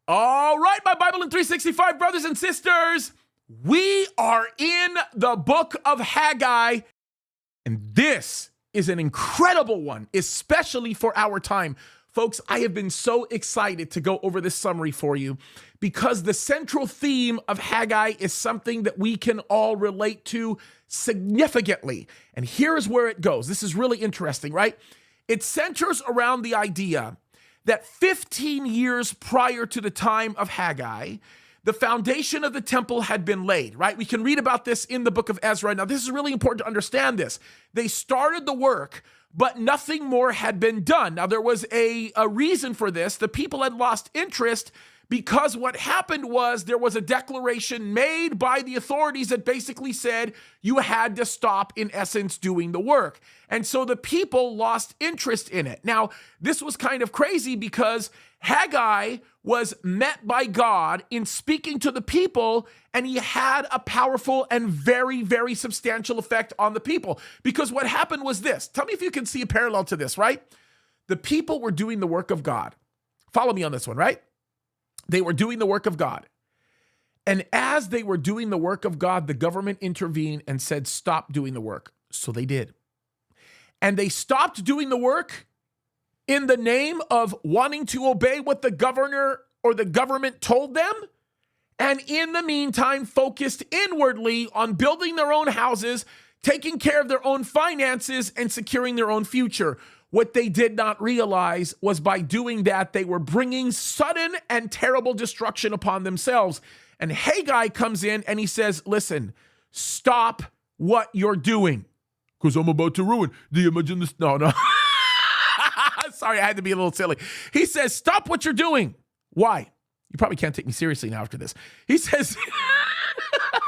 All right, my BIBLEin365 brothers and sisters, we are in the book of Haggai, and this is an incredible one, especially for our time. Folks, I have been so excited to go over this summary for you because the central theme of Haggai is something that we can all relate to significantly. And here's where it goes. This is really interesting, right? It centers around the idea that 15 years prior to the time of Haggai, the foundation of the temple had been laid, right? We can read about this in the book of Ezra. Now, this is really important to understand this. They started the work, but nothing more had been done. Now, there was a reason for this. The people had lost interest because what happened was there was a declaration made by the authorities that basically said you had to stop, in essence, doing the work. And so the people lost interest in it. Now, this was kind of crazy because Haggai was met by God in speaking to the people, and he had a powerful and very, very substantial effect on the people. Because what happened was this. Tell me if you can see a parallel to this, right? The people were doing the work of God. Follow me on this one, right? They were doing the work of God. And as they were doing the work of God, the government intervened and said, stop doing the work. So they did. And they stopped doing the work in the name of wanting to obey what the governor or the government told them. And in the meantime, focused inwardly on building their own houses, taking care of their own finances, and securing their own future. What they did not realize was by doing that, they were bringing sudden and terrible destruction upon themselves. And Haggai comes in and he says, listen, stop what you're doing. Because I'm about to ruin the image in this. No. Sorry, I had to be a little silly. He says, stop what you're doing. Why? You probably can't take me seriously now after this. He says,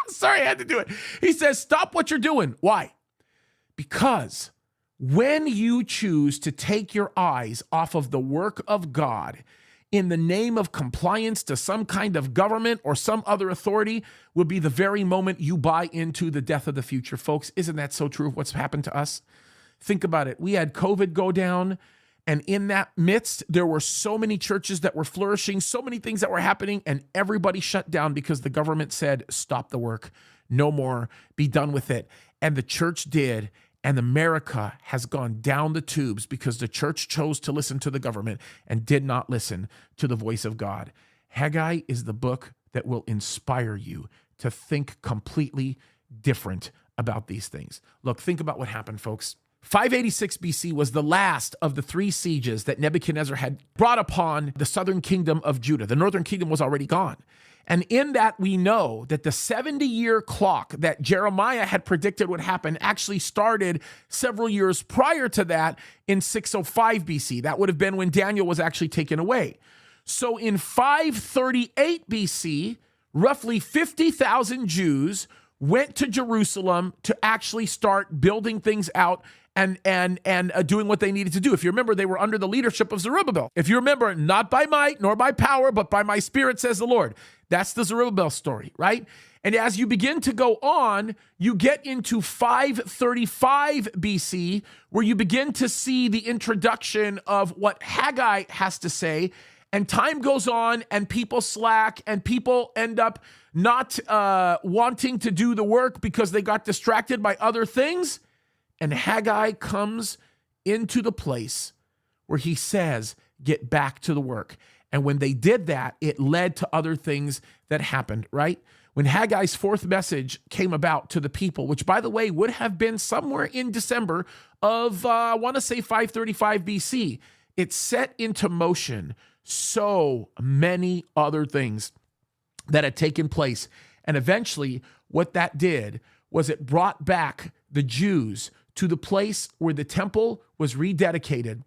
sorry, I had to do it. He says, stop what you're doing. Why? Because when you choose to take your eyes off of the work of God in the name of compliance to some kind of government or some other authority, will be the very moment you buy into the death of the future. Folks, isn't that so true of what's happened to us? Think about it. We had COVID go down, and in that midst, there were so many churches that were flourishing, so many things that were happening, and everybody shut down because the government said, stop the work, no more, be done with it. And the church did. And America has gone down the tubes because the church chose to listen to the government and did not listen to the voice of God. Haggai is the book that will inspire you to think completely different about these things. Look, think about what happened, folks. 586 BC was the last of the three sieges that Nebuchadnezzar had brought upon the southern kingdom of Judah. The northern kingdom was already gone. And in that, we know that the 70-year clock that Jeremiah had predicted would happen actually started several years prior to that in 605 BC. That would have been when Daniel was actually taken away. So in 538 BC, roughly 50,000 Jews went to Jerusalem to actually start building things out and doing what they needed to do. If you remember, they were under the leadership of Zerubbabel. If you remember, not by might nor by power, but by my spirit, says the Lord. That's the Zerubbabel story, right? And as you begin to go on, you get into 535 BC, where you begin to see the introduction of what Haggai has to say. And time goes on, and people slack, and people end up not wanting to do the work because they got distracted by other things. And Haggai comes into the place where he says, get back to the work. And when they did that, it led to other things that happened, right? When Haggai's fourth message came about to the people, which, by the way, would have been somewhere in December of, I want to say 535 BC, it set into motion so many other things that had taken place. And eventually, what that did was it brought back the Jews to the place where the temple was rededicated.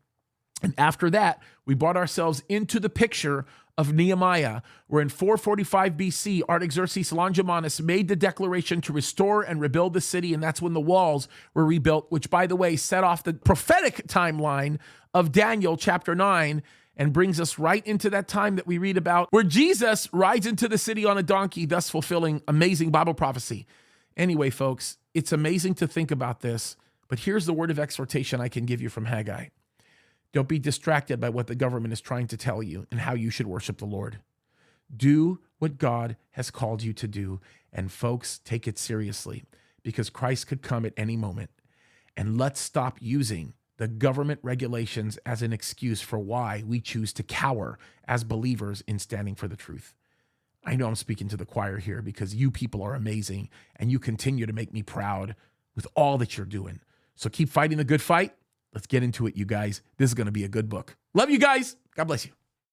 And after that, we brought ourselves into the picture of Nehemiah, where in 445 BC, Artaxerxes Longimanus made the declaration to restore and rebuild the city, and that's when the walls were rebuilt, which, by the way, set off the prophetic timeline of Daniel chapter 9 and brings us right into that time that we read about, where Jesus rides into the city on a donkey, thus fulfilling amazing Bible prophecy. Anyway, folks, it's amazing to think about this, but here's the word of exhortation I can give you from Haggai. Don't be distracted by what the government is trying to tell you and how you should worship the Lord. Do what God has called you to do. And folks, take it seriously because Christ could come at any moment. And let's stop using the government regulations as an excuse for why we choose to cower as believers in standing for the truth. I know I'm speaking to the choir here because you people are amazing and you continue to make me proud with all that you're doing. So keep fighting the good fight. Let's get into it, you guys. This is going to be a good book. Love you guys. God bless you.